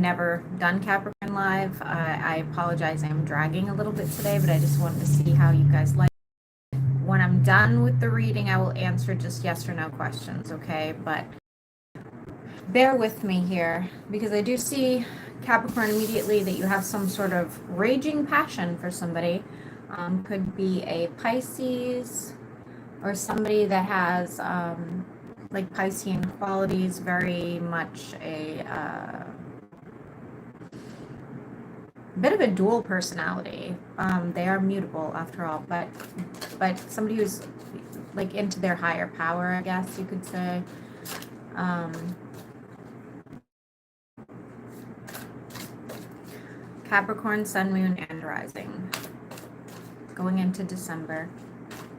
never done Capricorn Live. I apologize, I'm dragging a little bit today, but I just wanted to see how you guys like it. When I'm done with the reading, I will answer just yes or no questions, okay? But bear with me here, because I do see, Capricorn, immediately that you have some sort of raging passion for somebody. Could be a Pisces, or somebody that has like Piscean qualities, very much a bit of a dual personality. They are mutable after all, but somebody who's like into their higher power, I guess you could say. Capricorn, Sun, Moon, and Rising. Going into December.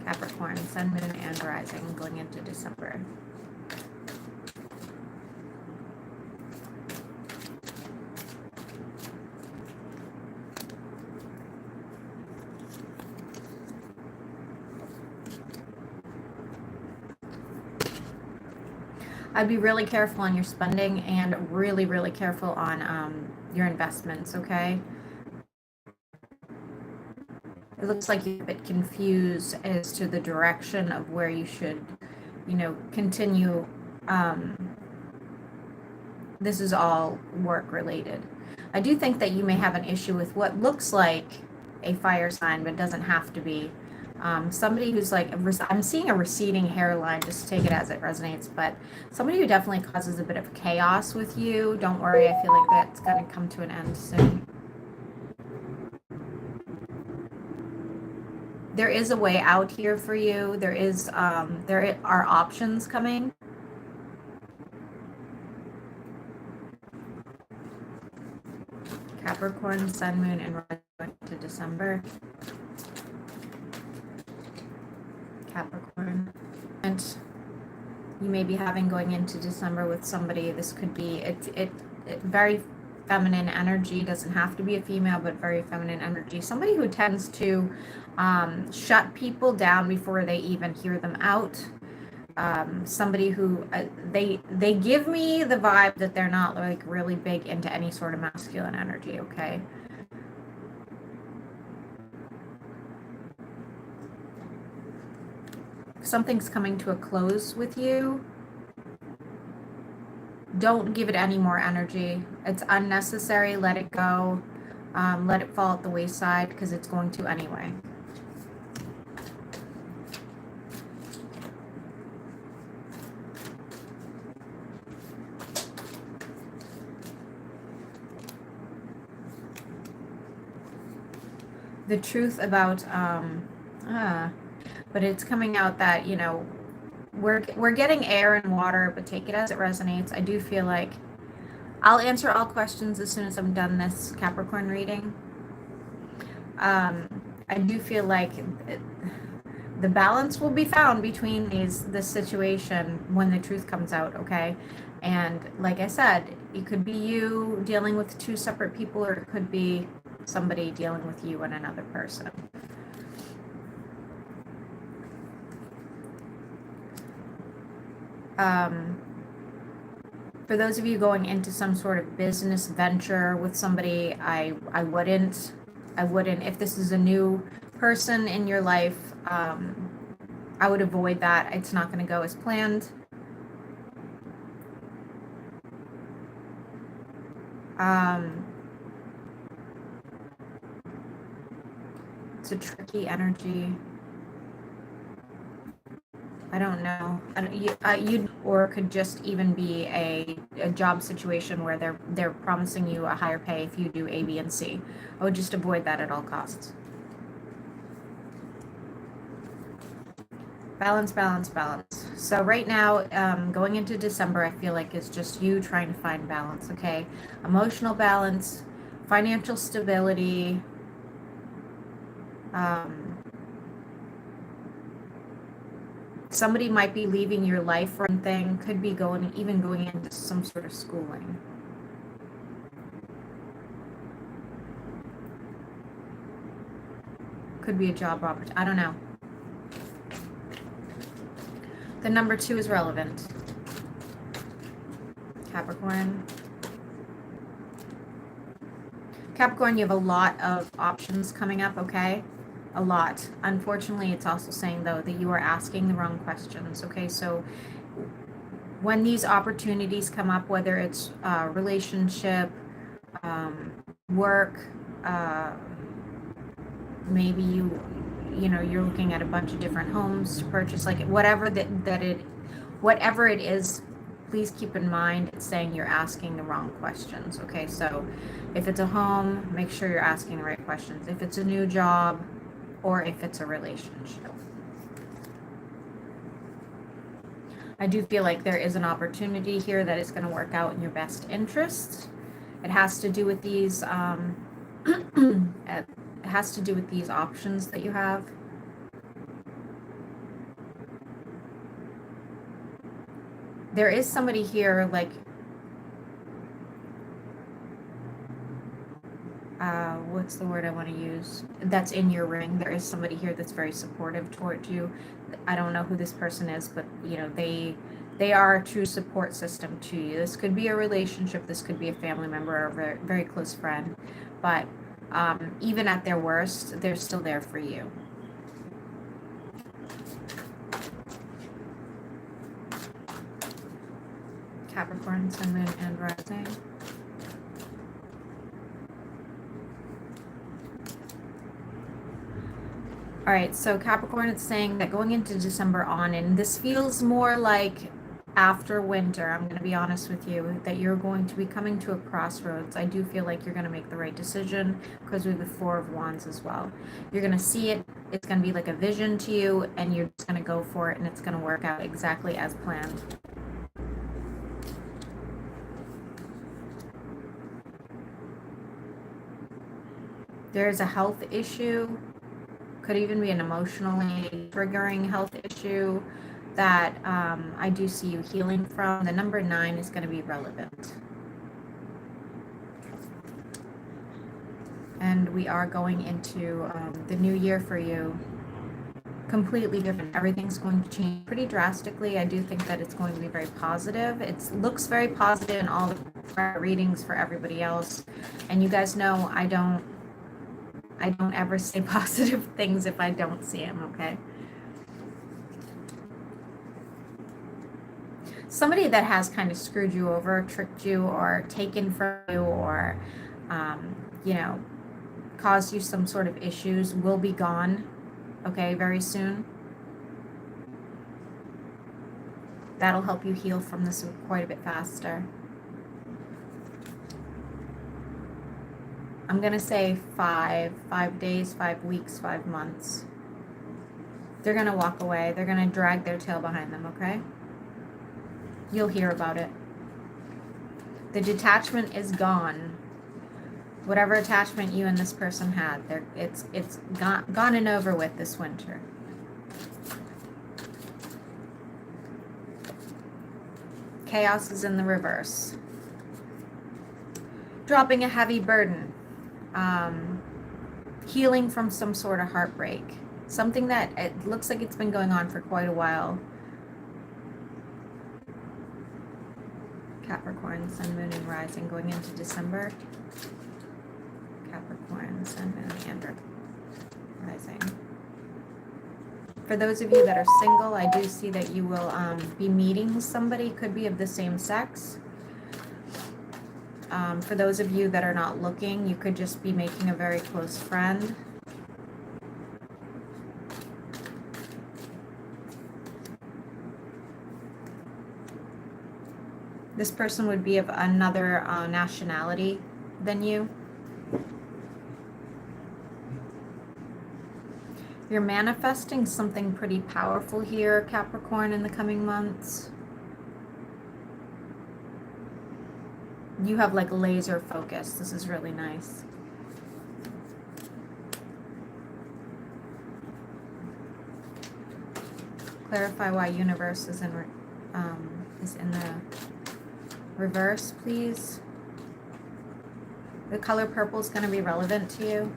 Capricorn, Sun, Moon, and Rising going into December. I'd be really careful on your spending and really, really careful on your investments, okay? It looks like you're a bit confused as to the direction of where you should, continue. This is all work related. I do think that you may have an issue with what looks like a fire sign, but doesn't have to be. Somebody who's like, I'm seeing a receding hairline, just take it as it resonates, but somebody who definitely causes a bit of chaos with you. Don't worry, I feel like that's going to come to an end soon. There is a way out here for you. There are options coming. Capricorn, Sun, Moon, and Rising to December. Capricorn. And you may be having going into December with somebody. This could be it very feminine energy. Doesn't have to be a female, but very feminine energy. Somebody who tends to shut people down before they even hear them out. Somebody who they give me the vibe that they're not like really big into any sort of masculine energy, okay? Something's coming to a close with you. Don't give it any more energy. It's unnecessary. Let it go. Let it fall at the wayside, because it's going to anyway. The truth about but it's coming out that we're getting air and water, but take it as it resonates. I do feel like I'll answer all questions as soon as I'm done this Capricorn reading. I do feel like the balance will be found between this situation when the truth comes out, okay? And like I said, it could be you dealing with two separate people, or it could be somebody dealing with you and another person. For those of you going into some sort of business venture with somebody, I wouldn't, if this is a new person in your life, I would avoid that. It's not going to go as planned. It's a tricky energy. I don't know. Or it could just even be a job situation where they're promising you a higher pay if you do A, B, and C. I would just avoid that at all costs. Balance, balance, balance. So right now, going into December, I feel like it's just you trying to find balance, okay? Emotional balance, financial stability, somebody might be leaving your life for one thing, could be going into some sort of schooling. Could be a job opportunity. I don't know. The number 2 is relevant. Capricorn. Capricorn, you have a lot of options coming up, okay? A lot. Unfortunately, it's also saying, though, that you are asking the wrong questions, okay? So when these opportunities come up, whether it's relationship, work, uh, maybe you're looking at a bunch of different homes to purchase, like whatever it is, please keep in mind it's saying you're asking the wrong questions, okay? So if it's a home, make sure you're asking the right questions. If it's a new job, or if it's a relationship. I do feel like there is an opportunity here that is going to work out in your best interest. It has to do with these it has to do with these options that you have. There is somebody here, like, what's the word I want to use? That's in your ring. There is somebody here that's very supportive towards you. I don't know who this person is, but they are a true support system to you. This could be a relationship. This could be a family member or a very, very close friend. But even at their worst, they're still there for you. Capricorn, Sun, Moon, and Rising. All right, so Capricorn, it's saying that going into December on, and this feels more like after winter, I'm going to be honest with you, that you're going to be coming to a crossroads. I do feel like you're going to make the right decision because we have the Four of Wands as well. You're going to see it. It's going to be like a vision to you, and you're just going to go for it, and it's going to work out exactly as planned. There's a health issue. Could even be an emotionally triggering health issue that I do see you healing from. The number 9 is going to be relevant. And we are going into the new year for you. Completely different. Everything's going to change pretty drastically. I do think that it's going to be very positive. It looks very positive in all the readings for everybody else. And you guys know I don't ever say positive things if I don't see them, okay? Somebody that has kind of screwed you over, tricked you, or taken from you, or, caused you some sort of issues will be gone, okay, very soon. That'll help you heal from this quite a bit faster. I'm going to say 5 days, 5 weeks, 5 months. They're going to walk away. They're going to drag their tail behind them, okay? You'll hear about it. The detachment is gone. Whatever attachment you and this person had, it's gone and over with this winter. Chaos is in the reverse. Dropping a heavy burden. Healing from some sort of heartbreak. Something that it looks like it's been going on for quite a while. Capricorn, Sun, Moon, and Rising going into December. Capricorn, Sun, Moon, and Rising. For those of you that are single, I do see that you will be meeting somebody, could be of the same sex. For those of you that are not looking, you could just be making a very close friend. This person would be of another nationality than you. You're manifesting something pretty powerful here, Capricorn, in the coming months. You have like laser focus. This is really nice. Clarify why universe is in the reverse, please. The color purple is going to be relevant to you.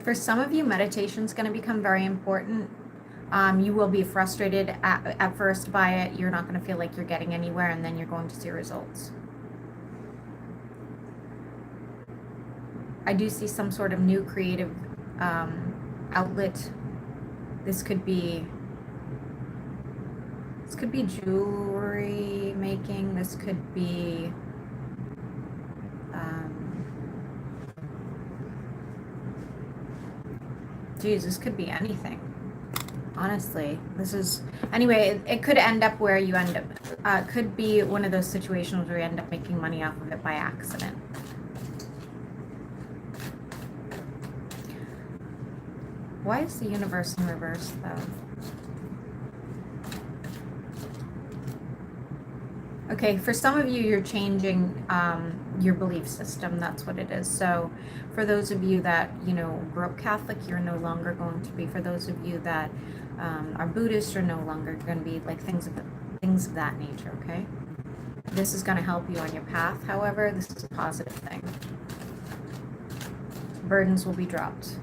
For some of you, meditation is going to become very important. You will be frustrated at first by it. You're not going to feel like you're getting anywhere, and then you're going to see results. I do see some sort of new creative outlet. This could be jewelry making. This could be this could be anything. Honestly, anyway, it could end up where you end up, could be one of those situations where you end up making money off of it by accident. Why is the universe in reverse, though? Okay, for some of you, you're changing your belief system. That's what it is. So for those of you that, grew up Catholic, you're no longer going to be. For those of you that are Buddhist, you're no longer going to be like things of that nature, okay? This is going to help you on your path. However, this is a positive thing. Burdens will be dropped.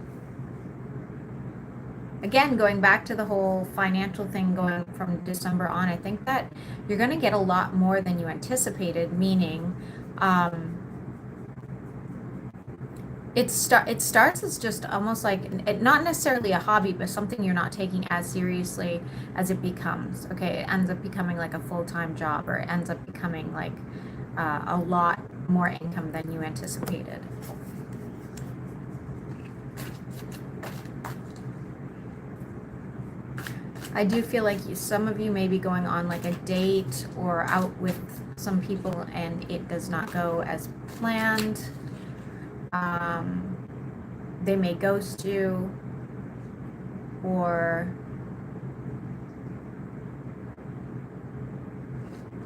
Again, going back to the whole financial thing going from December on, I think that you're going to get a lot more than you anticipated, meaning it starts as just almost like, not necessarily a hobby, but something you're not taking as seriously as it becomes, okay? It ends up becoming like a full-time job, or it ends up becoming like a lot more income than you anticipated. I do feel like some of you may be going on like a date or out with some people and it does not go as planned. They may ghost you, or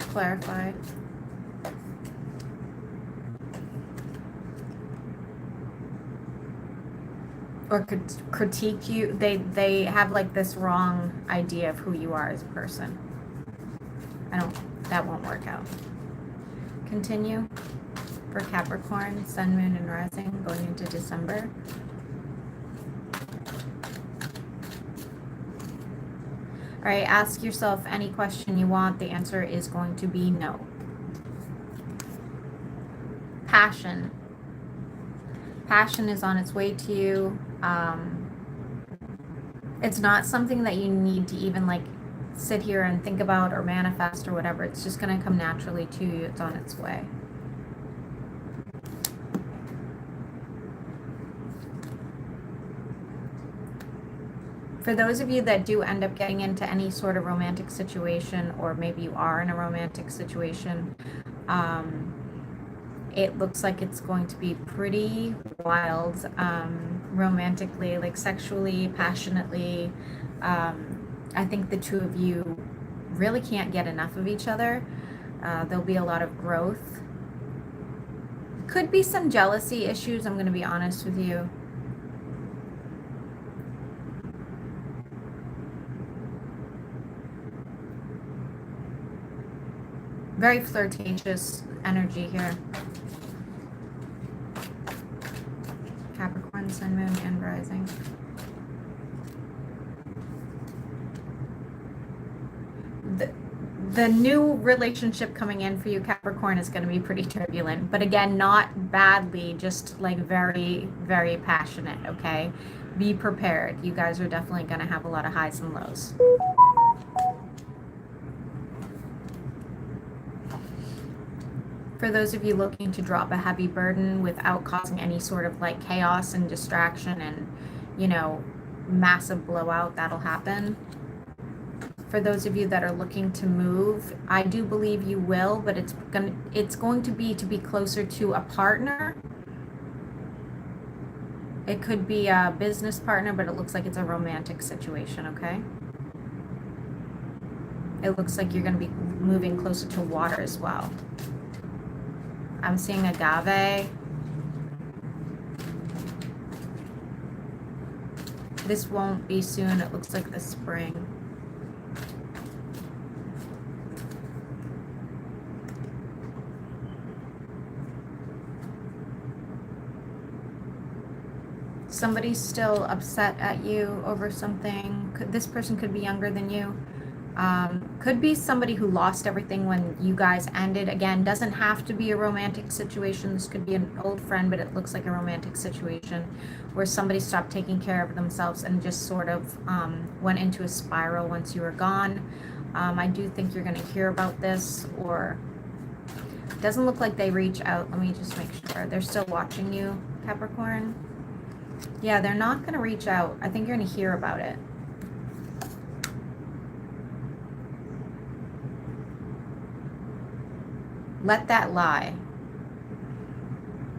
clarify. Or could critique you. They have like this wrong idea of who you are as a person. That won't work out. Continue for Capricorn, Sun, Moon, and Rising going into December. All right, ask yourself any question you want. The answer is going to be no. Passion. Passion is on its way to you. It's not something that you need to even like sit here and think about or manifest or whatever. It's just going to come naturally to you. It's on its way. For those of you that do end up getting into any sort of romantic situation, or maybe you are in a romantic situation, it looks like it's going to be pretty wild, romantically, like sexually, passionately. I think the two of you really can't get enough of each other. There'll be a lot of growth. Could be some jealousy issues, I'm going to be honest with you. Very flirtatious energy here. Capricorn, Sun, Moon, and Rising. The new relationship coming in for you, Capricorn, is going to be pretty turbulent. But again, not badly, just like very, very passionate, okay? Be prepared. You guys are definitely going to have a lot of highs and lows. For those of you looking to drop a heavy burden without causing any sort of like chaos and distraction and, massive blowout, that'll happen. For those of you that are looking to move, I do believe you will, but it's going to be closer to a partner. It could be a business partner, but it looks like it's a romantic situation, okay? It looks like you're going to be moving closer to water as well. I'm seeing agave. This won't be soon. It looks like the spring. Somebody's still upset at you over something. This person could be younger than you. Could be somebody who lost everything when you guys ended. Again, doesn't have to be a romantic situation. This could be an old friend, but it looks like a romantic situation where somebody stopped taking care of themselves and just sort of went into a spiral once you were gone. I do think you're going to hear about this, or it doesn't look like they reach out. Let me just make sure. They're still watching you, Capricorn. Yeah, they're not going to reach out. I think you're going to hear about it. Let that lie.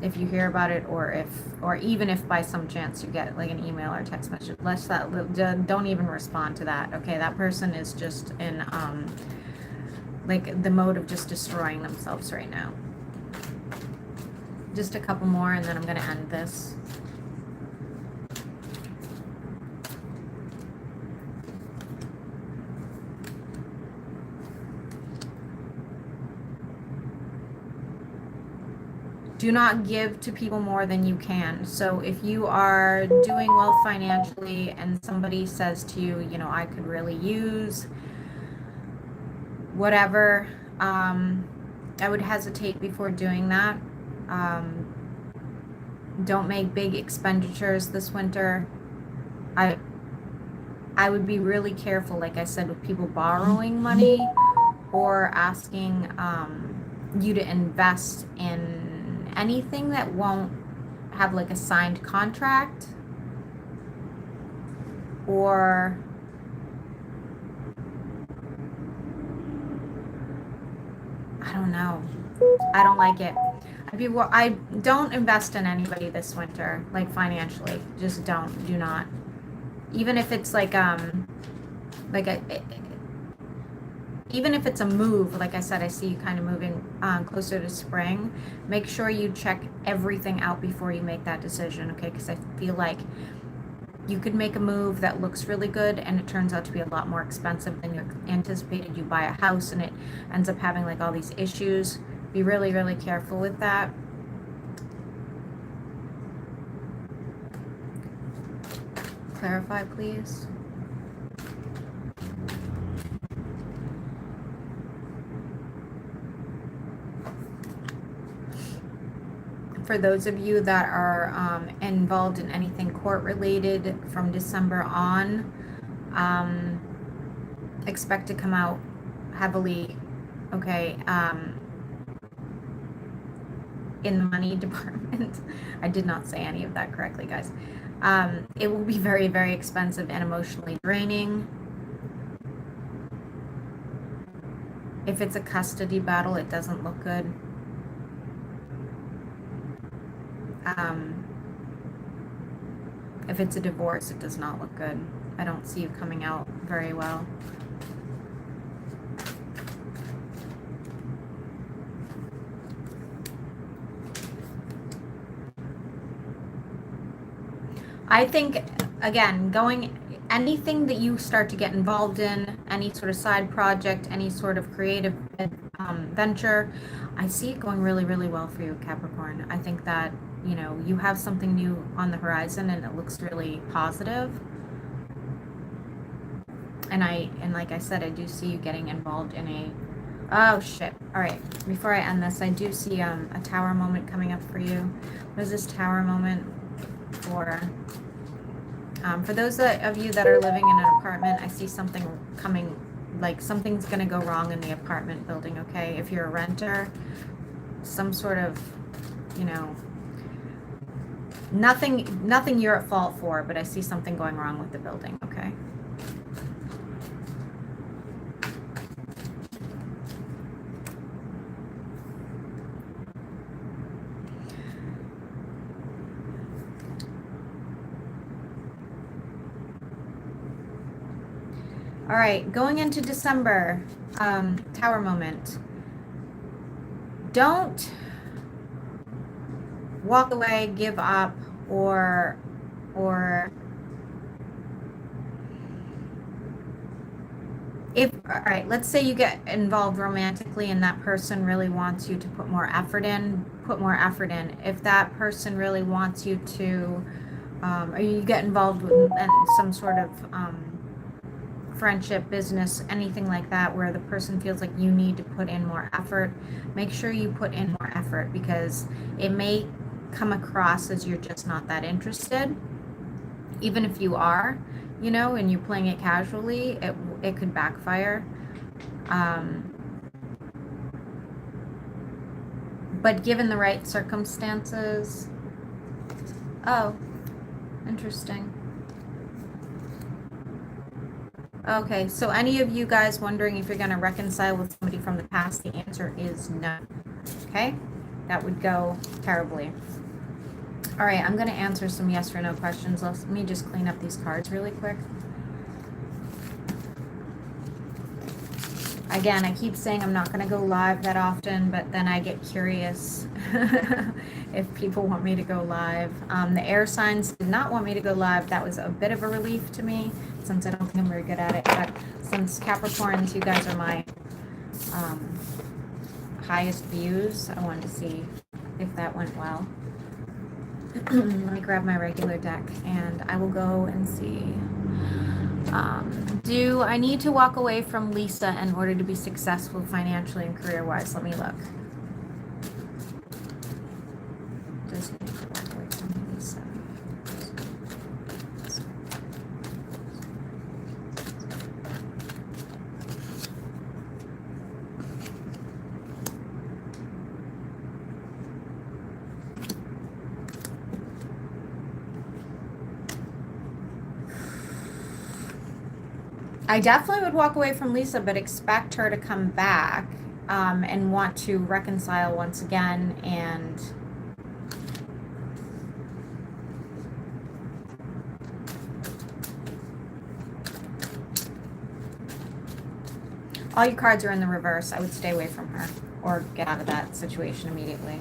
If you hear about it, or even if by some chance you get like an email or text message, don't even respond to that. Okay, that person is just in like the mode of just destroying themselves right now. Just a couple more and then I'm going to end this. Do not give to people more than you can. So if you are doing well financially and somebody says to you, you know, I could really use whatever, I would hesitate before doing that. Don't make big expenditures this winter. I would be really careful, like I said, with people borrowing money or asking you to invest in anything that won't have like a signed contract, or I don't know. I don't like it. I don't invest in anybody this winter, like financially. Just do not. Even if it's like even if it's a move, like I said, I see you kind of moving closer to spring. Make sure you check everything out before you make that decision, okay? Because I feel like you could make a move that looks really good and it turns out to be a lot more expensive than you anticipated. You buy a house and it ends up having like all these issues. Be really, really careful with that. Clarify, please. For those of you that are involved in anything court related from December on, expect to come out heavily, okay, in the money department. I did not say any of that correctly, guys. It will be very, very expensive and emotionally draining. If it's a custody battle, it doesn't look good. If it's a divorce, it does not look good. I don't see you coming out very well. I think, again, anything that you start to get involved in, any sort of side project, any sort of creative venture, I see it going really, really well for you, Capricorn. I think that, you know, you have something new on the horizon and it looks really positive. And like I said, I do see you getting involved in oh shit. All right, before I end this, I do see a tower moment coming up for you. What is this tower moment for? For those of you that are living in an apartment, I see something coming, like something's going to go wrong in the apartment building, okay? If you're a renter, some sort of, you know, nothing you're at fault for, but I see something going wrong with the building, okay? All right, going into December, tower moment. Don't walk away, give up, or if, all right, let's say you get involved romantically and that person really wants you to put more effort in, put more effort in. If that person really wants you to or you get involved with some sort of friendship, business, anything like that, where the person feels like you need to put in more effort, make sure you put in more effort, because it may come across as you're just not that interested. Even if you are, you know, and you're playing it casually, it could backfire. But given the right circumstances, oh, interesting. Okay, so any of you guys wondering if you're going to reconcile with somebody from the past, the answer is no. Okay, that would go terribly. All right, I'm going to answer some yes or no questions. Let me just clean up these cards really quick. Again, I keep saying I'm not going to go live that often, but then I get curious if people want me to go live. The air signs did not want me to go live. That was a bit of a relief to me, since I don't think I'm very good at it. But since Capricorns, you guys are my highest views, I wanted to see if that went well. Let me grab my regular deck, and I will go and see. Do I need to walk away from Lisa in order to be successful financially and career-wise? Let me look. Does need to walk away from Lisa. I definitely would walk away from Lisa, but expect her to come back and want to reconcile once again. And all your cards are in the reverse. I would stay away from her or get out of that situation immediately.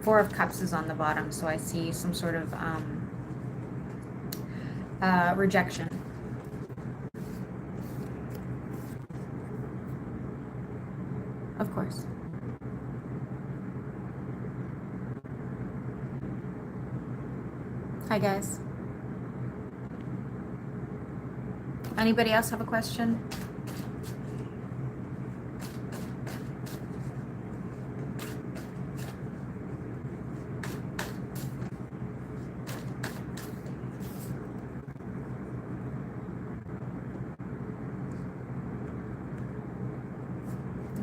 Four of Cups is on the bottom, so I see some sort of rejection. Of course. Hi, guys. Anybody else have a question?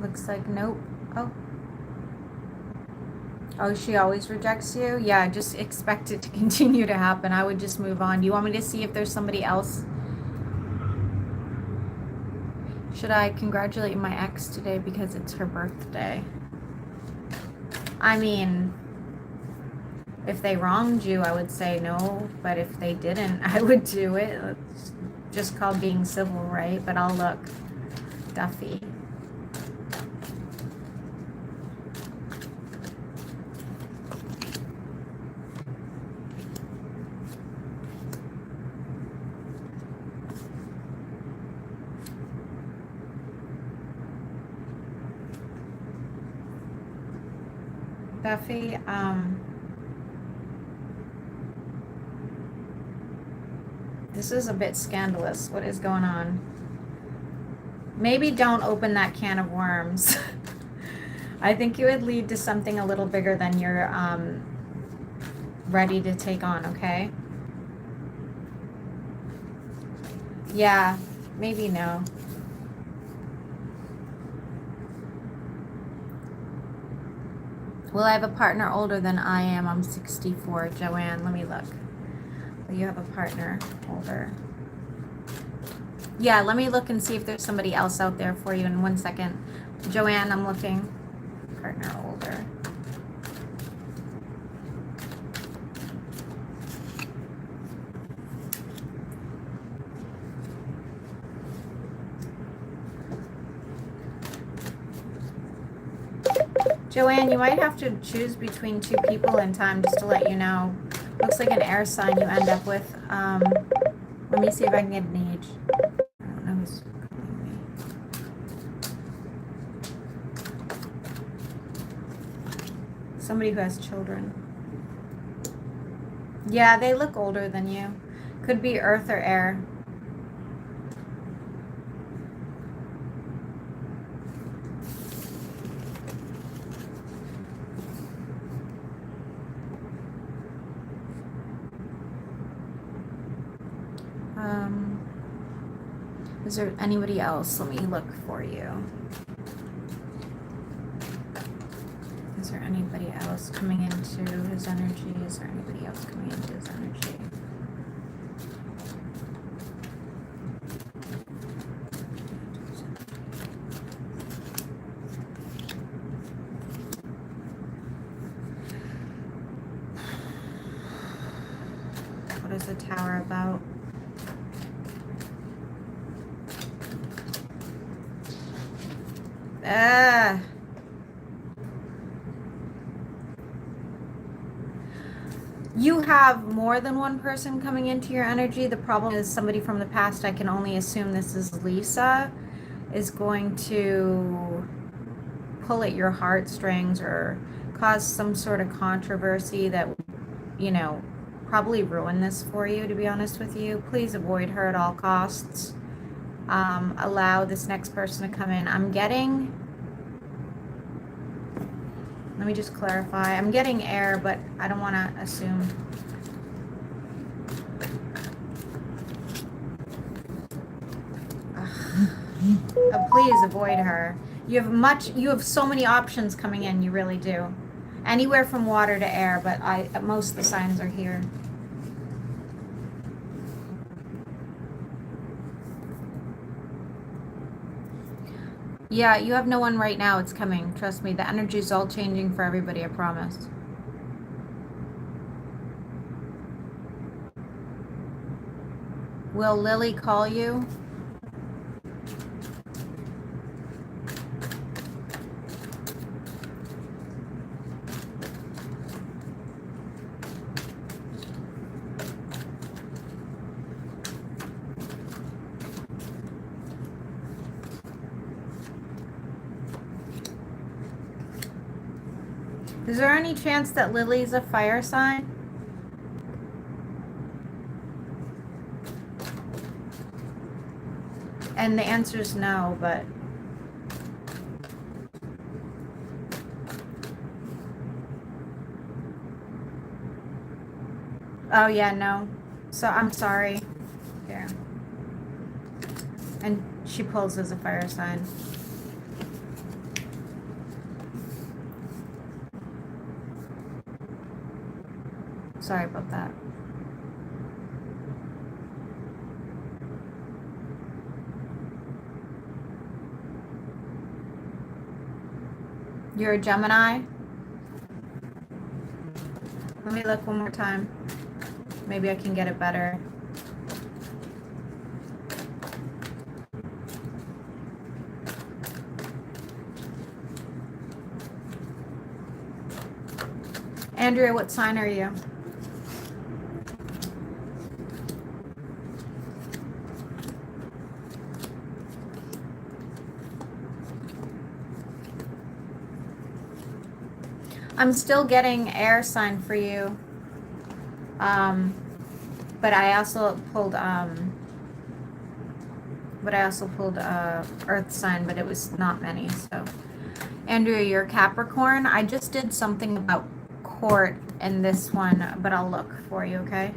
Looks like nope. Oh, she always rejects you? Yeah, just expect it to continue to happen. I would just move on. Do you want me to see if there's somebody else? Should I congratulate my ex today because it's her birthday? I mean, if they wronged you, I would say no. But if they didn't, I would do it. It's just called being civil, right? But I'll look. Duffy. Duffy, this is a bit scandalous. What is going on? Maybe don't open that can of worms. I think it would lead to something a little bigger than you're ready to take on, okay? Yeah, maybe no. Will I have a partner older than I am? I'm 64. Joanne, let me look. Will you have a partner older? Yeah, let me look and see if there's somebody else out there for you in 1 second. Joanne, I'm looking. Partner older. Joanne, you might have to choose between two people in time, just to let you know. Looks like an air sign you end up with. Let me see if I can get an age. I don't know who's calling me. Somebody who has children. Yeah, they look older than you. Could be earth or air. Is there anybody else? Let me look for you. Is there anybody else coming into his energy? Is there anybody else coming into his energy? What is the tower about? You have more than one person coming into your energy. The problem is somebody from the past, I can only assume this is Lisa, is going to pull at your heartstrings or cause some sort of controversy that, you know, probably ruin this for you, to be honest with you. Please avoid her at all costs. Allow this next person to come in. I'm getting, let me just clarify. I'm getting air, but I don't want to assume. Please avoid her. You have so many options coming in, you really do. Anywhere from water to air, but most of the signs are here. Yeah, you have no one right now. It's coming. Trust me. The energy is all changing for everybody, I promise. Will Lily call you? Is there any chance that Lily's a fire sign? And the answer is no, but... Oh, yeah, no. So, I'm sorry. Yeah. And she pulls as a fire sign. Sorry about that. You're a Gemini? Let me look one more time. Maybe I can get it better. Andrea, what sign are you? I'm still getting air sign for you. But I also pulled earth sign, but it was not many. So Andrea, you're Capricorn. I just did something about court in this one, but I'll look for you, okay?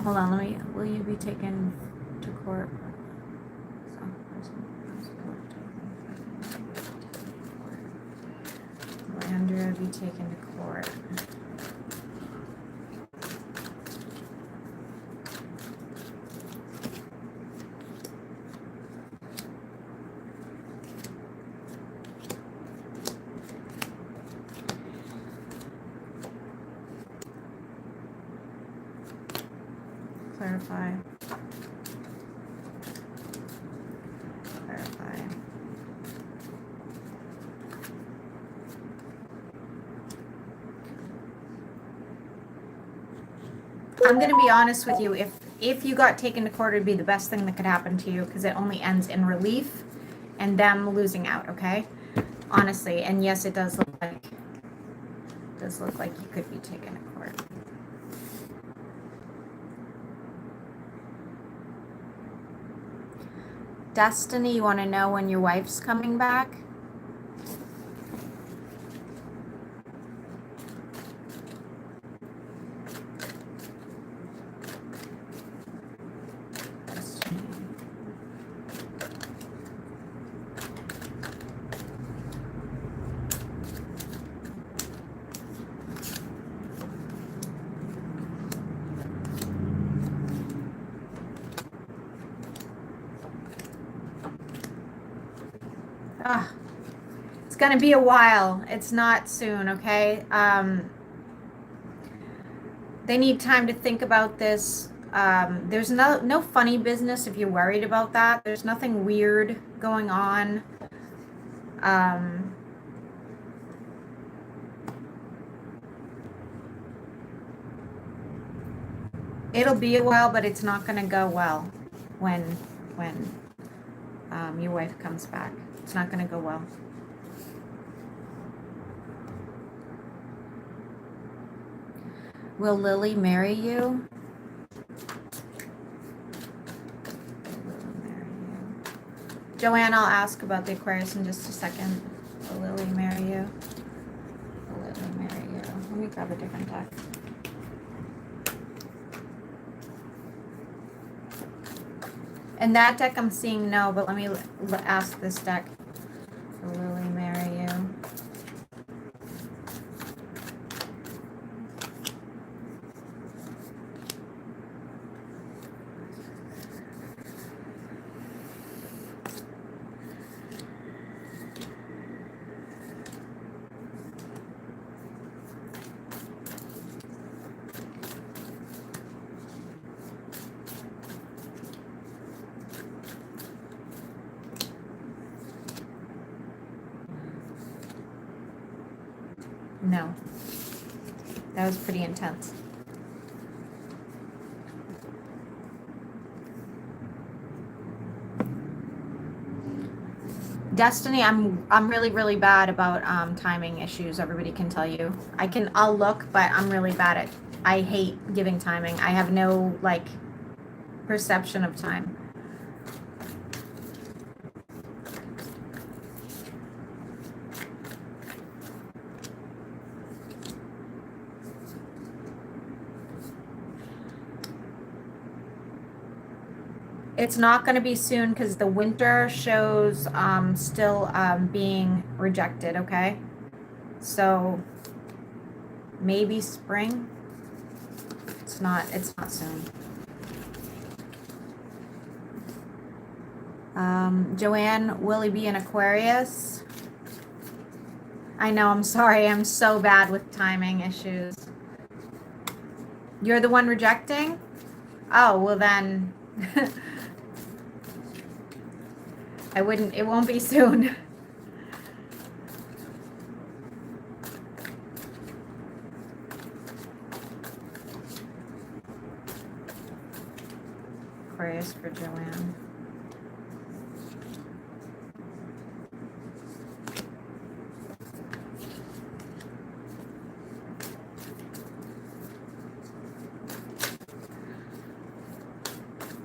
Hold on, will you be taken to court? Will Andrea be taken to court? Clarify. I'm going to be honest with you. If you got taken to court, it'd be the best thing that could happen to you because it only ends in relief and them losing out, okay? Honestly. And yes, it does look like Does look like you could be taken to court. Destiny, you want to know when your wife's coming back? Destiny. Ah, it's going to be a while. It's not soon, okay? They need time to think about this. There's no funny business if you're worried about that. There's nothing weird going on. It'll be a while, but it's not going to go well when your wife comes back. It's not going to go well. Will Lily marry you? Joanne, I'll ask about the Aquarius in just a second. Will Lily marry you? Will Lily marry you? Let me grab a different deck. And that deck I'm seeing no, but let me ask this deck. Will Lily marry you? No. That was pretty intense. Destiny, I'm really bad about timing issues. Everybody can tell you. I'll look, but I'm really bad at. I hate giving timing. I have no perception of time. It's not going to be soon because the winter shows still being rejected, okay? So maybe spring. It's not soon. Joanne, will he be an Aquarius? I know, I'm sorry. I'm so bad with timing issues. You're the one rejecting? Oh, well then... it won't be soon. Aquarius for Joanne.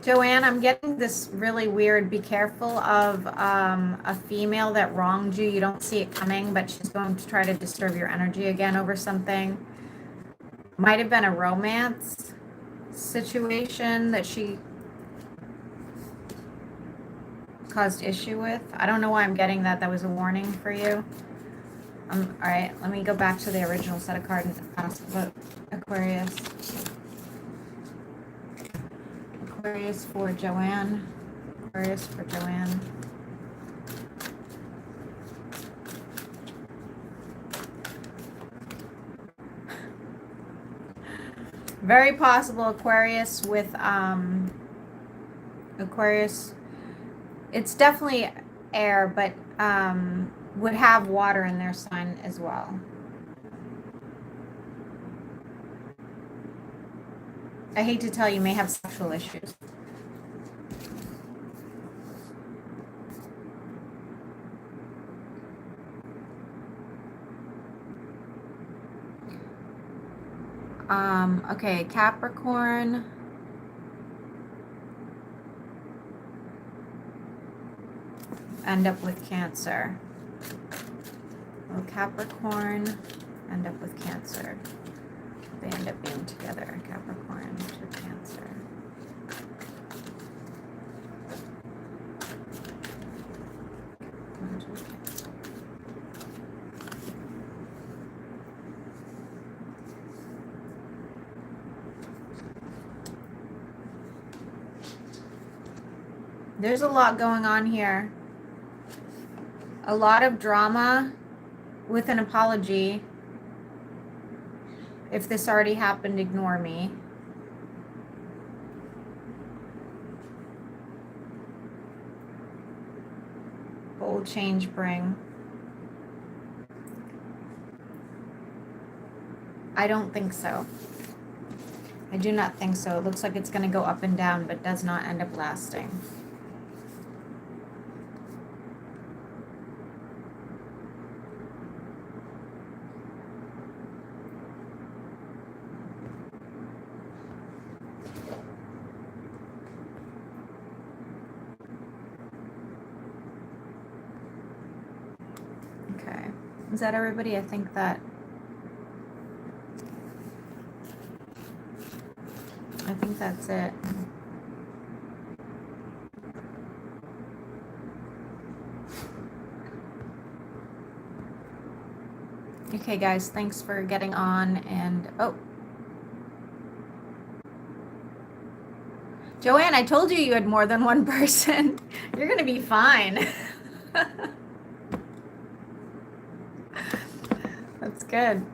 Joanne, I'm getting this really weird. Be careful of a female that wronged you. You don't see it coming, but she's going to try to disturb your energy again over something. Might have been a romance situation that she caused issue with. I don't know why I'm getting that. That was a warning for you. All right, let me go back to the original set of cards and ask about Aquarius. Aquarius for Joanne. Aquarius for Joanne. Very possible Aquarius with Aquarius. It's definitely air, but would have water in their sign as well. I hate to tell you, may have sexual issues. Okay, Capricorn. End up with Cancer. Well, Capricorn end up with Cancer. They end up being together, Capricorn to Cancer. There's a lot going on here. A lot of drama with an apology. If this already happened, ignore me. What will change bring? I don't think so. I do not think so. It looks like it's going to go up and down, but does not end up lasting. Okay. Is that everybody? I think that's it. Okay, guys, thanks for getting on. And oh, Joanne, I told you you had more than one person. You're gonna be fine. That's good.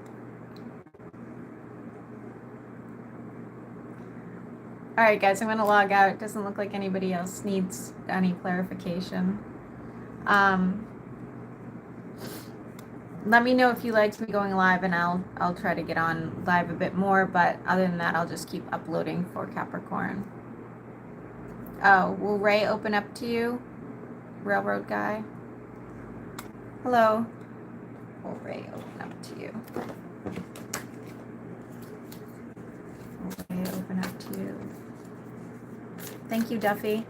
All right, guys, I'm going to log out. It doesn't look like anybody else needs any clarification. Let me know if you liked me going live, and I'll try to get on live a bit more. But other than that, I'll just keep uploading for Capricorn. Oh, will Ray open up to you? Railroad guy. Hello. Will Ray open up to you? Will Ray open up to you? Thank you, Duffy.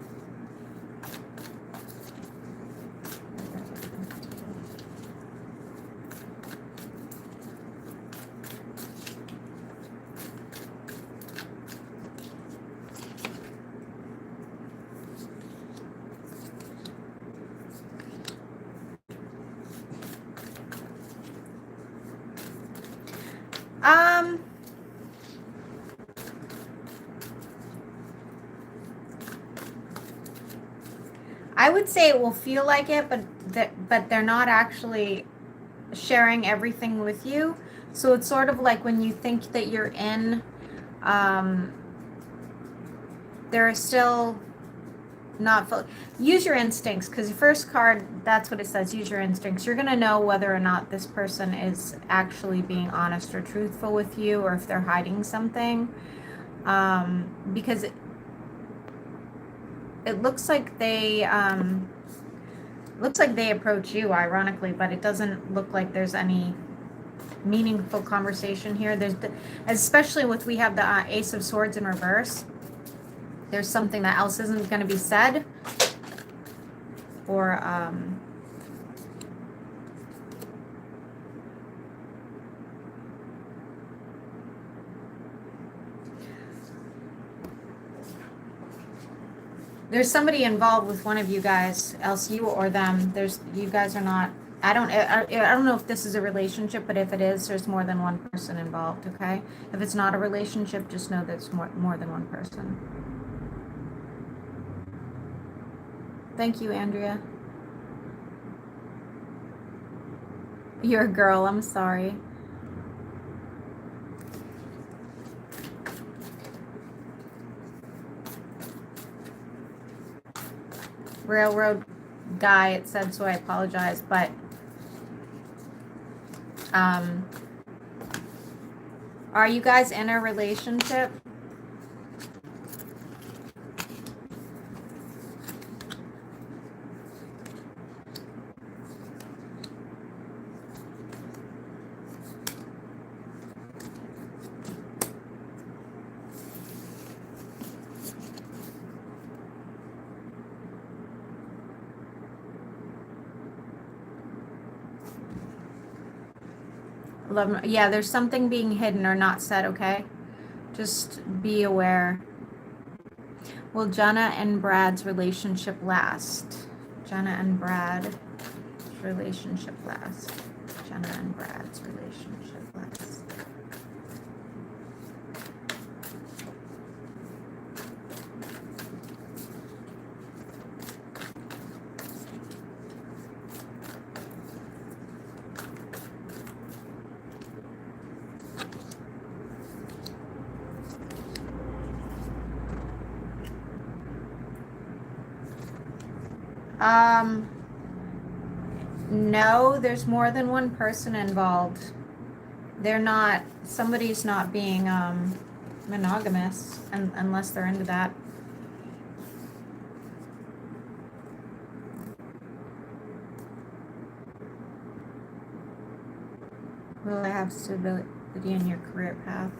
I would say it will feel like it, but they're not actually sharing everything with you. So it's sort of like when you think that you're in, there are still not full. Use your instincts, because the first card, that's what it says, use your instincts. You're going to know whether or not this person is actually being honest or truthful with you, or if they're hiding something. Because it looks like they approach you, ironically, but it doesn't look like there's any meaningful conversation here. Especially with, we have the Ace of Swords in reverse. There's something that else isn't going to be said, or there's somebody involved with one of you guys, else you or them. You guys are not. I don't know if this is a relationship, but if it is, there's more than one person involved. Okay, if it's not a relationship, just know there's more than one person. Thank you, Andrea. You're a girl. I'm sorry. Railroad guy, it said, so I apologize, but are you guys in a relationship? love. Yeah, there's something being hidden or not said, okay? Just be aware. Will Jenna and Brad's relationship last? Jenna and Brad's relationship last. Jenna and Brad's relationship last. No, there's more than one person involved. They're not, somebody's not being monogamous unless they're into that. Will I have stability in your career path?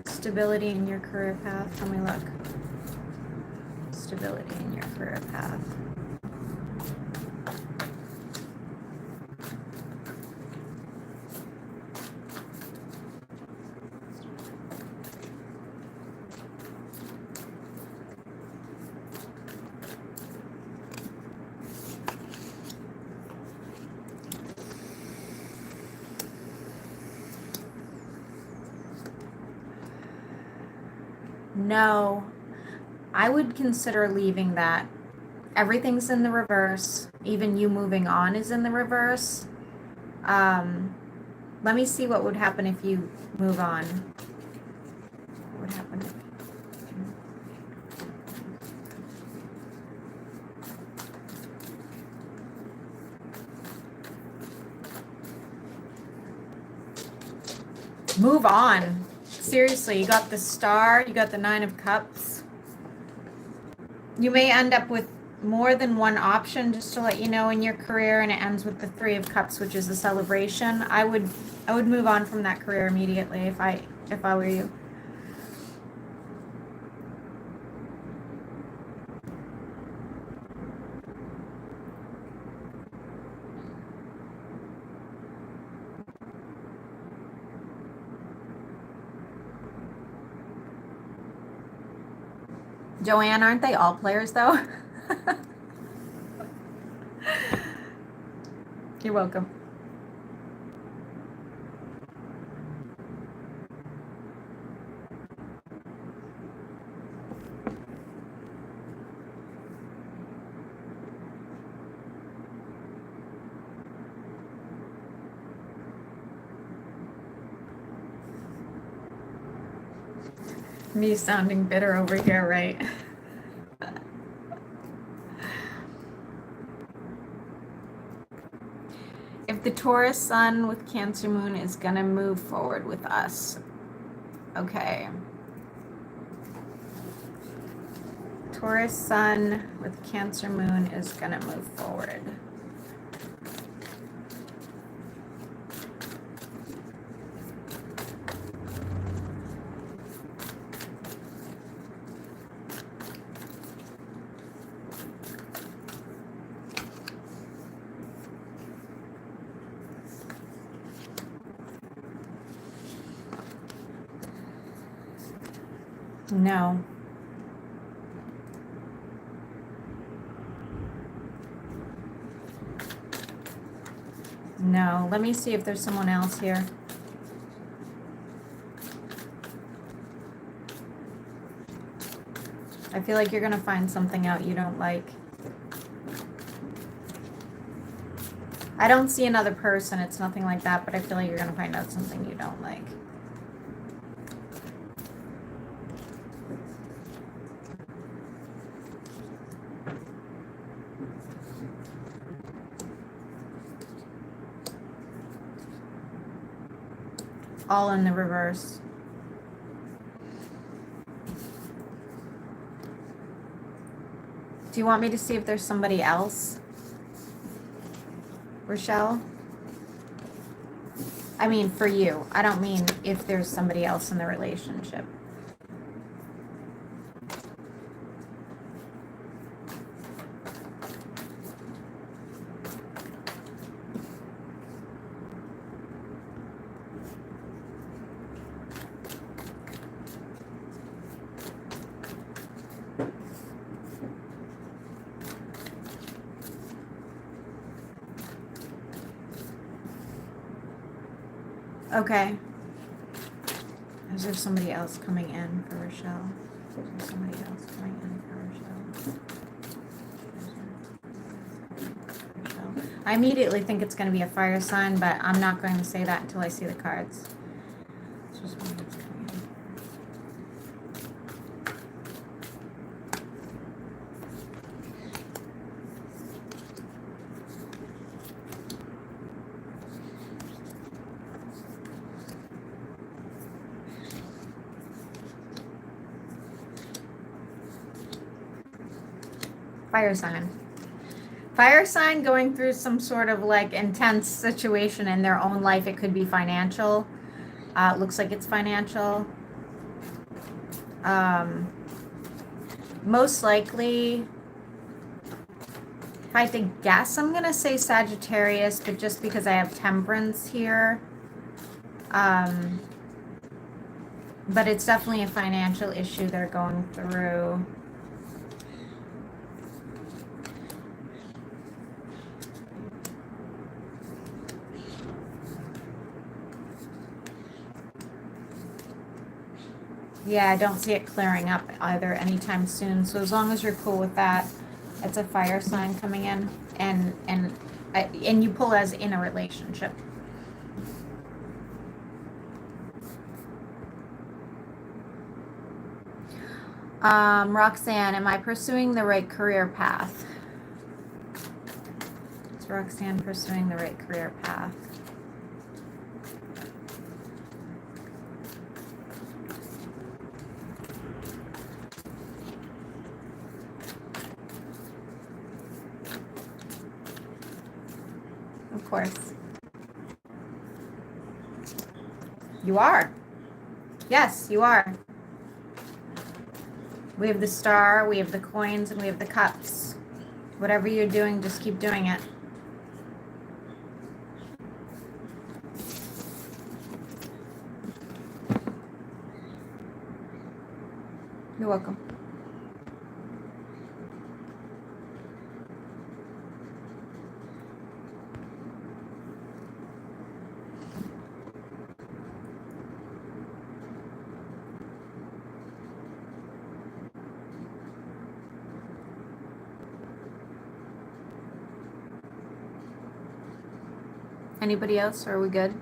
Stability in your career path. Let me look. Stability in your career path. No, I would consider leaving that. Everything's in the reverse. Even you moving on is in the reverse. Let me see what would happen if you move on. What would happen if... Move on. Seriously, you got the Star, you got the Nine of Cups. You may end up with more than one option, just to let you know, in your career, and it ends with the Three of Cups, which is a celebration. I would move on from that career immediately if I were you. Joanne, aren't they all players though? You're welcome. Me sounding bitter over here, right? If the Taurus Sun with Cancer Moon is going to move forward with us. Okay. Taurus Sun with Cancer Moon is going to move forward. No. No. Let me see if there's someone else here. I feel like you're going to find something out you don't like. I don't see another person. It's nothing like that, but I feel like you're going to find out something you don't like. All in the reverse. Do you want me to see if there's somebody else? Rochelle? I mean, for you. I don't mean if there's somebody else in the relationship. Okay. Is there somebody else coming in for Rochelle? Is there somebody else coming in for Rochelle? I immediately think it's going to be a fire sign, but I'm not going to say that until I see the cards. It's just one that's coming in. Fire sign. Fire sign going through some sort of like intense situation in their own life. It could be financial. It looks like it's financial. Most likely, if I had to guess, I'm going to say Sagittarius, but just because I have Temperance here. But it's definitely a financial issue they're going through. Yeah, I don't see it clearing up either anytime soon. So as long as you're cool with that, it's a fire sign coming in, and you pull as in a relationship. Roxanne, am I pursuing the right career path? Is Roxanne pursuing the right career path? Of course. You are. Yes, you are. We have the star, we have the coins, and we have the cups. Whatever you're doing, just keep doing it. You're welcome. Anybody else, or are we good?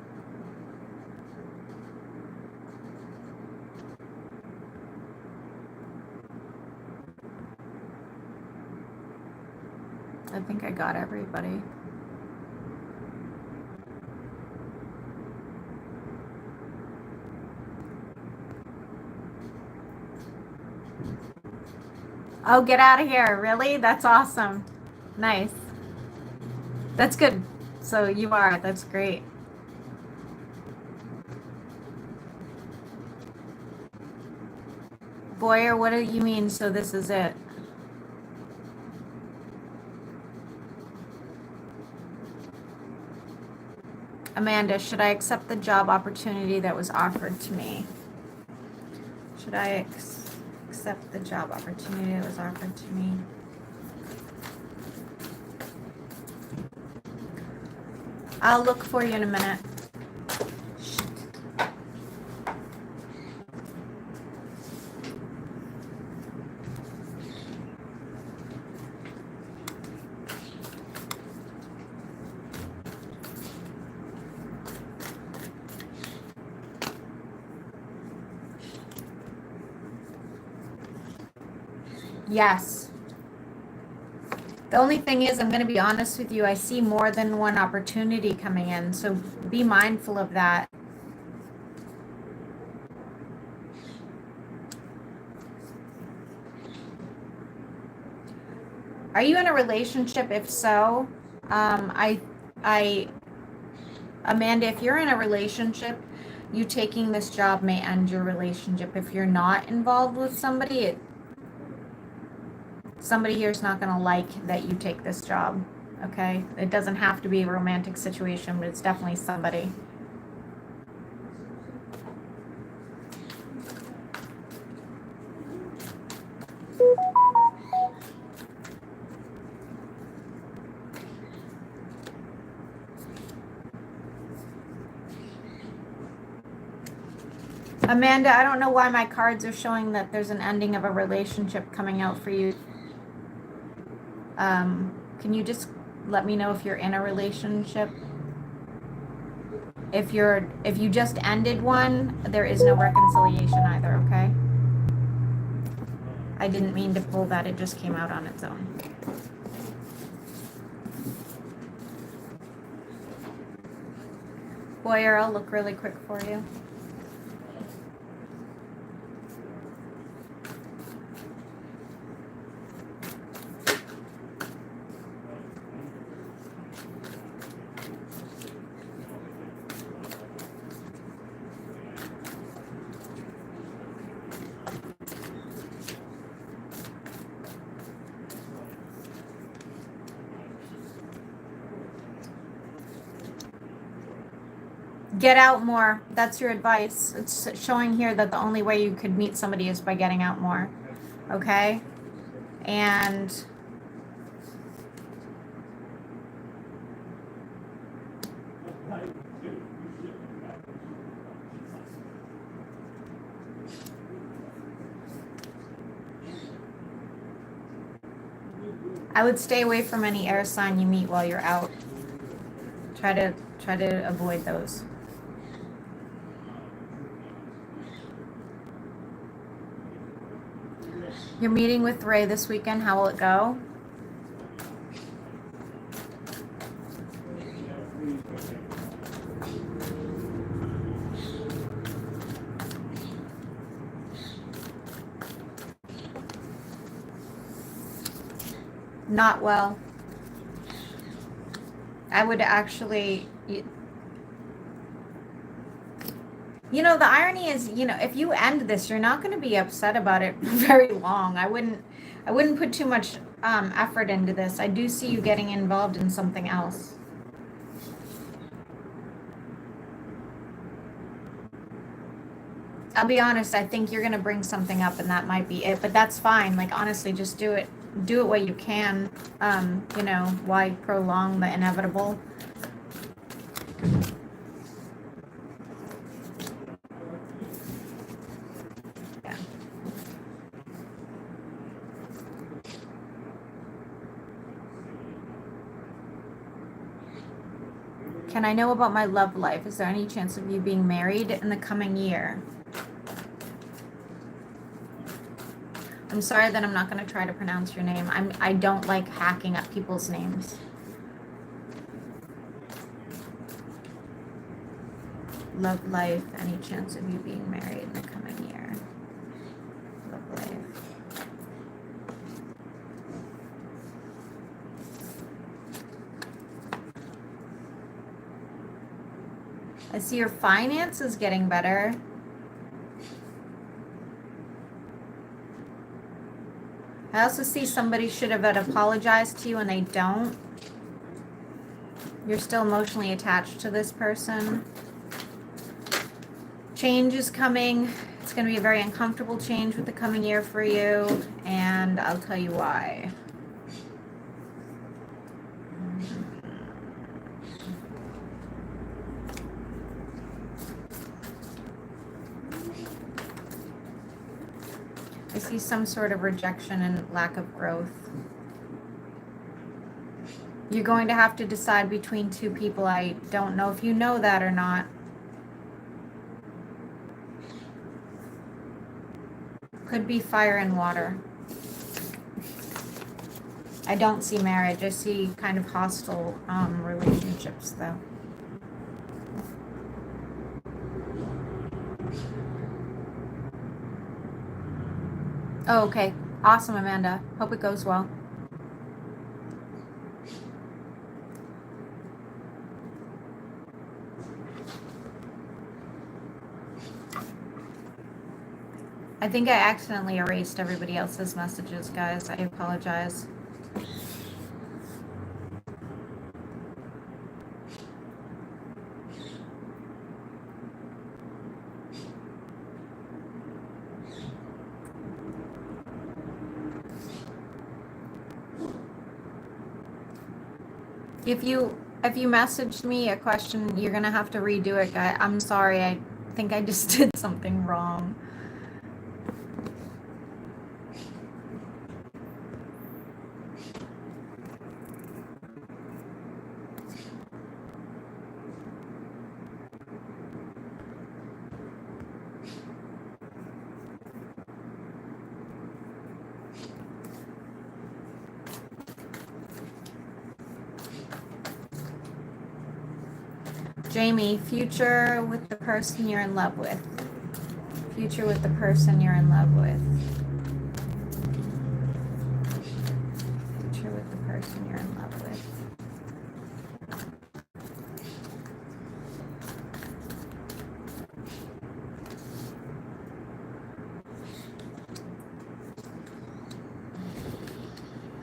I think I got everybody. Oh, get out of here. Really? That's awesome. Nice. That's good. So you are. That's great. Boyer, what do you mean, so this is it? Amanda, should I accept the job opportunity that was offered to me? Should I accept the job opportunity that was offered to me? I'll look for you in a minute. Yes. The only thing is, I'm going to be honest with you, I see more than one opportunity coming in, so be mindful of that. Are you in a relationship? If so, Amanda, if you're in a relationship, you taking this job may end your relationship. If you're not involved with somebody, somebody here is not going to like that you take this job, okay? It doesn't have to be a romantic situation, but it's definitely somebody. Amanda, I don't know why my cards are showing that there's an ending of a relationship coming out for you. Can you just let me know if you're in a relationship? If you just ended one, there is no reconciliation either, okay? I didn't mean to pull that, it just came out on its own. Boyer, I'll look really quick for you. Get out more. That's your advice. It's showing here that the only way you could meet somebody is by getting out more. Okay? And I would stay away from any air sign you meet while you're out. Try to avoid those. You're meeting with Ray this weekend. How will it go? Not well. I would actually, you know, the irony is, you know, if you end this, you're not going to be upset about it very long. I wouldn't put too much effort into this. I do see you getting involved in something else. I'll be honest, I think you're going to bring something up and that might be it, but that's fine. Like, honestly, just do it what you can. You know, why prolong the inevitable? Yeah. Can I know about my love life? Is there any chance of you being married in the coming year? I'm sorry that I'm not going to try to pronounce your name. I don't like hacking up people's names. Love life. Any chance of you being married in the coming year? Love life. I see your finances getting better. I also see somebody should have apologized to you and they don't. You're still emotionally attached to this person. Change is coming. It's going to be a very uncomfortable change with the coming year for you, and I'll tell you why. I see some sort of rejection and lack of growth. You're going to have to decide between two people. I don't know if you know that or not. Could be fire and water. I don't see marriage. I see kind of hostile relationships, though. Oh, okay. Awesome, Amanda. Hope it goes well. I think I accidentally erased everybody else's messages, guys. I apologize. If you messaged me a question, you're gonna have to redo it, guy. I'm sorry. I think I just did something wrong. Jamie, future with the person you're in love with. Future with the person you're in love with. Future with the person you're in love with.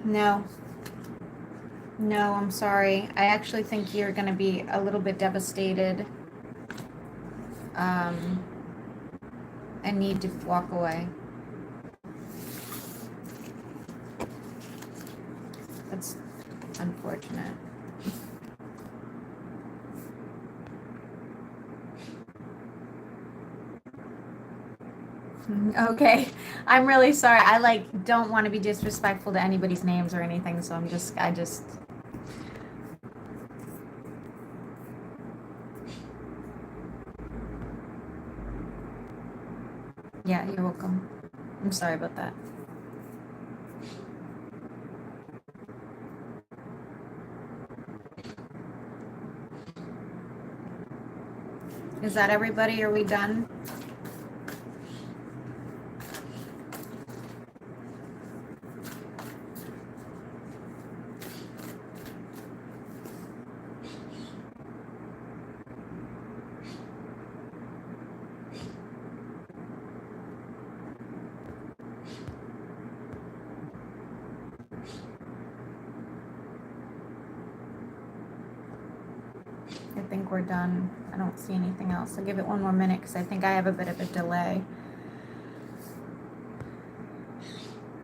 No. No, I'm sorry. I actually think you're going to be a little bit devastated. And need to walk away. That's unfortunate. Okay, I'm really sorry. I don't want to be disrespectful to anybody's names or anything, so I just. Yeah, you're welcome. I'm sorry about that. Is that everybody? Are we done? I think we're done. I don't see anything else. I'll give it one more minute because I think I have a bit of a delay.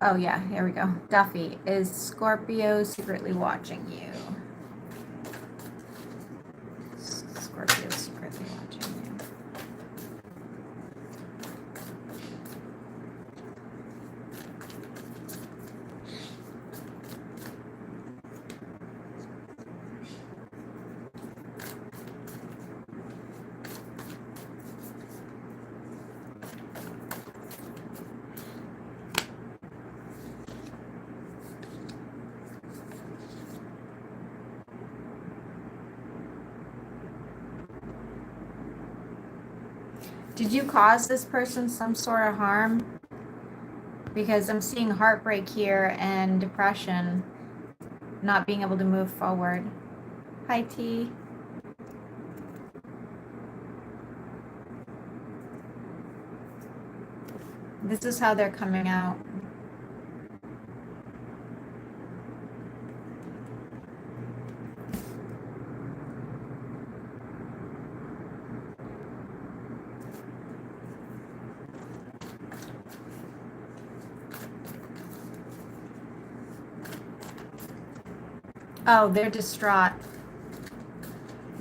Oh yeah, here we go. Duffy, is Scorpio secretly watching you? Scorpio secretly watching you. Did you cause this person some sort of harm? Because I'm seeing heartbreak here and depression, not being able to move forward. Hi, T. This is how they're coming out. Oh, they're distraught.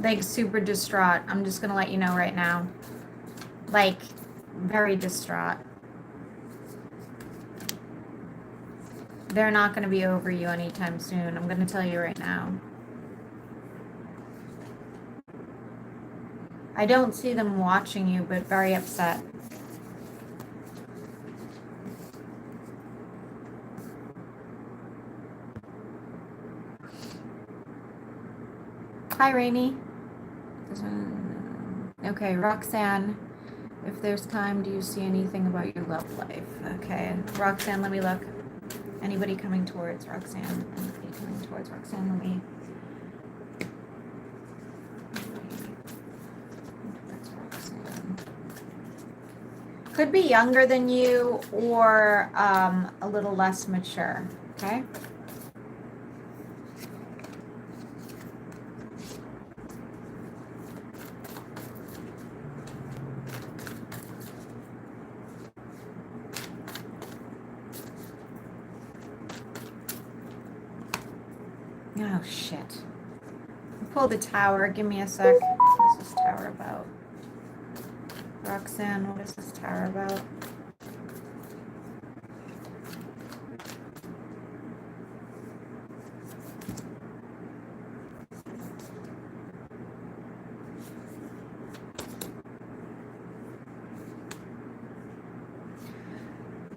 Like, super distraught. I'm just gonna let you know right now. Like, very distraught. They're not gonna be over you anytime soon. I'm gonna tell you right now. I don't see them watching you, but very upset. Hi, Rainy. Okay, Roxanne. If there's time, do you see anything about your love life? Okay, Roxanne, let me look. Anybody coming towards Roxanne? Anybody coming towards Roxanne? Let me. Could be younger than you or a little less mature. Okay. Oh, shit. Pull the Tower. Give me a sec. What's this Tower about? Roxanne? What is this tower about?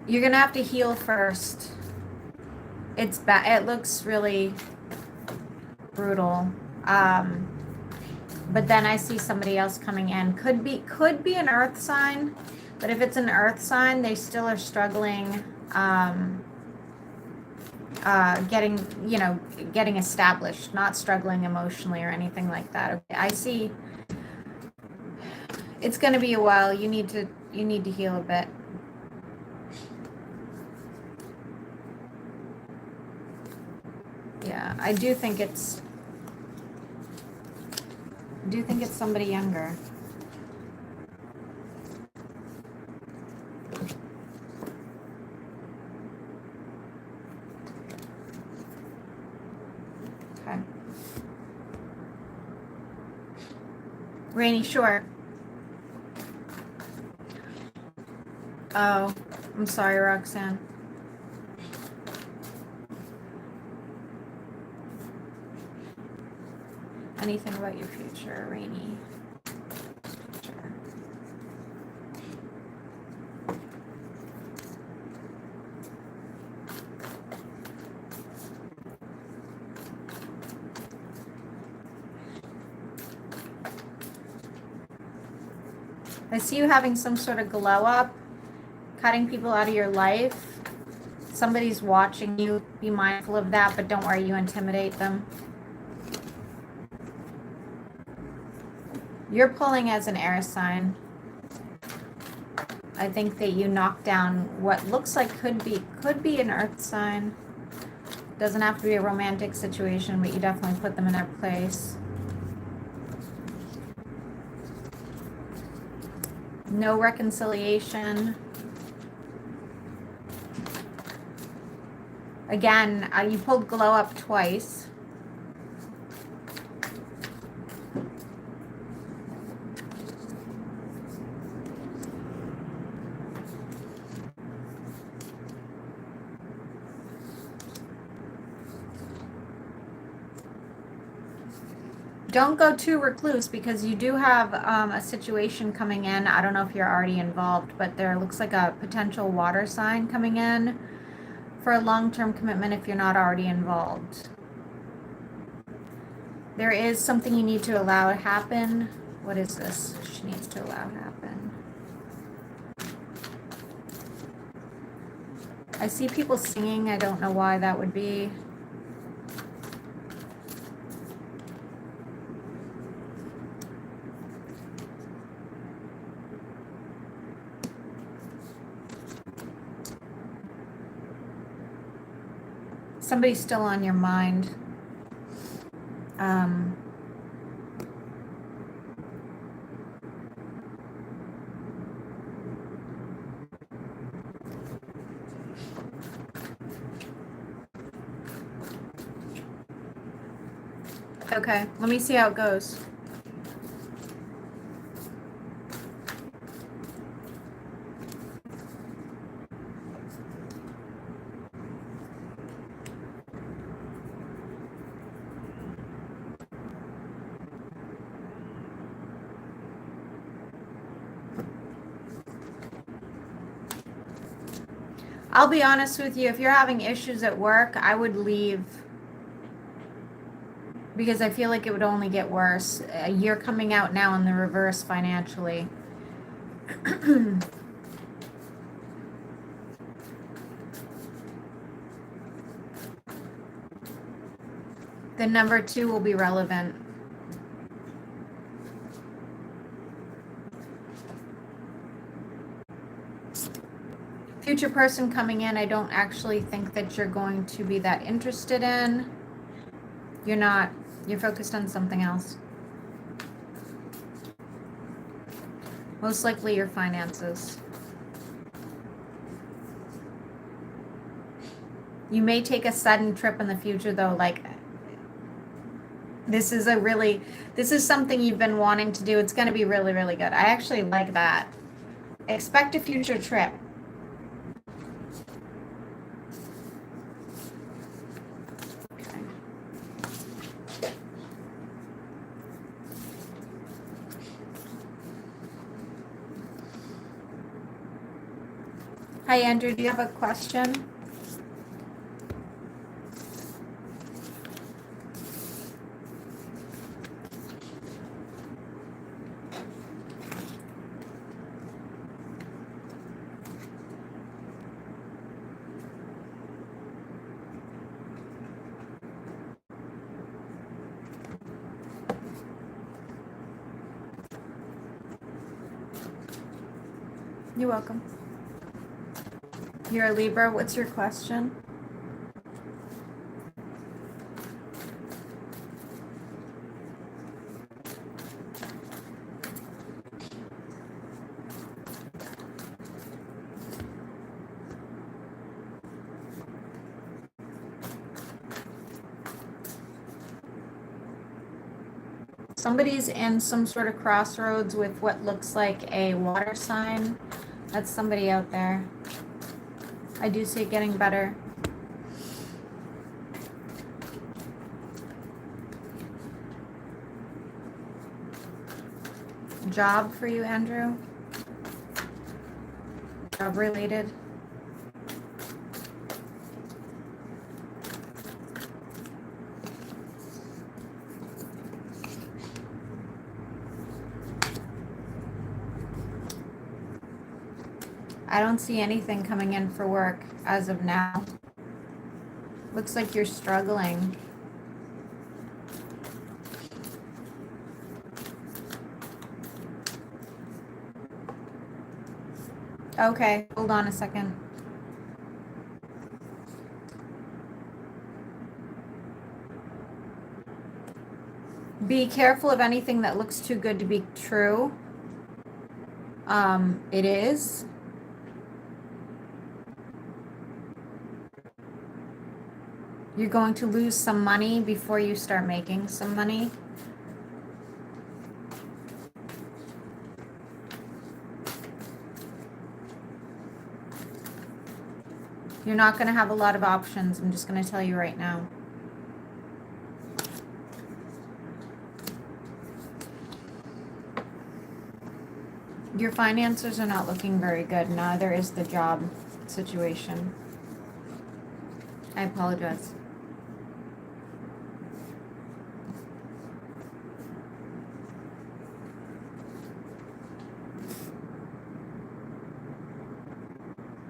You're gonna have to heal first. It's bad. It looks really brutal. But then I see somebody else coming in. Could be an earth sign, but if it's an earth sign, they still are struggling getting established, not struggling emotionally or anything like that. Okay, I see it's going to be a while. You need to heal a bit. Yeah, I do think it's somebody younger. Okay. Rainy, sure. Oh, I'm sorry, Roxanne. Anything about your future, Rainy? Future. I see you having some sort of glow up, cutting people out of your life. Somebody's watching you. Be mindful of that, but don't worry, you intimidate them. You're pulling as an air sign. I think that you knocked down what looks like could be an earth sign. Doesn't have to be a romantic situation, but you definitely put them in their place. No reconciliation. Again, you pulled glow up twice. Don't go too recluse because you do have a situation coming in. I don't know if you're already involved, but there looks like a potential water sign coming in for a long-term commitment if you're not already involved. There is something you need to allow to happen. What is this? She needs to allow to happen. I see people singing. I don't know why that would be. Somebody's still on your mind. Okay, let me see how it goes. I'll be honest with you, if you're having issues at work, I would leave because I feel like it would only get worse. You're coming out now in the reverse financially. The number 2 will be relevant. Future person coming in, I don't actually think that you're going to be that interested in. You're not. You're focused on something else. Most likely your finances. You may take a sudden trip in the future though, like this is something you've been wanting to do. It's going to be really, really good. I actually like that. Expect a future trip. Okay. Hi, Andrew. Do you have a question? You're welcome. You're a Libra. What's your question? Somebody's in some sort of crossroads with what looks like a water sign. That's somebody out there. I do see it getting better. Job for you, Andrew? Job related? I don't see anything coming in for work as of now. Looks like you're struggling. Okay, hold on a second. Be careful of anything that looks too good to be true. It is. You're going to lose some money before you start making some money. You're not going to have a lot of options. I'm just going to tell you right now. Your finances are not looking very good. Neither is the job situation. I apologize.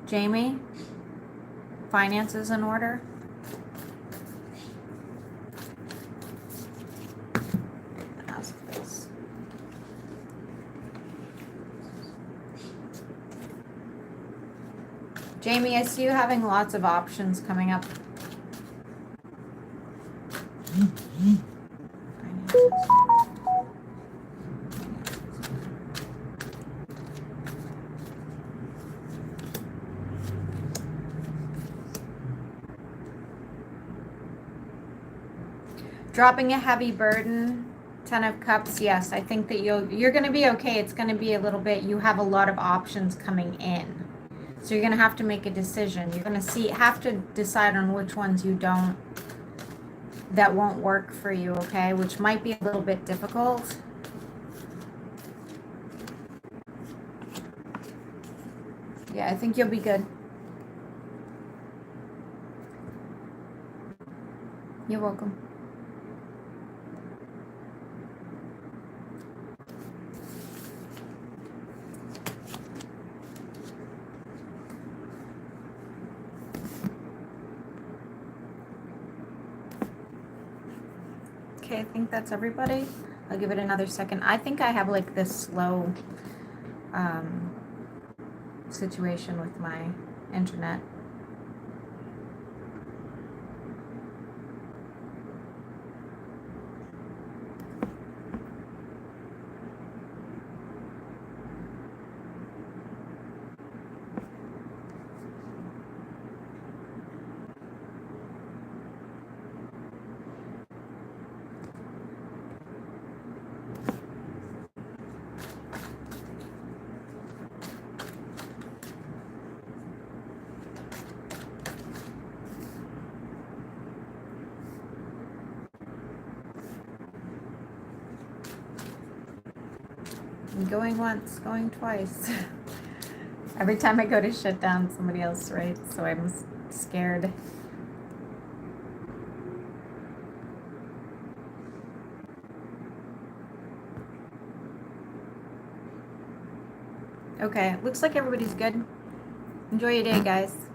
Jamie, finances in order? Ask this. Jamie, I see you having lots of options coming up. Dropping a heavy burden, 10 of Cups, yes. I think that you're going to be okay. It's going to be a little bit, you have a lot of options coming in. So you're going to have to make a decision. You're going to have to decide on which ones you don't, that won't work for you, okay? Which might be a little bit difficult. Yeah, I think you'll be good. You're welcome. Okay, I think that's everybody. I'll give it another second. I think I have like this slow situation with my internet. Going once, going twice. Every time I go to shut down, somebody else writes, so I'm scared. Okay, looks like everybody's good. Enjoy your day, guys.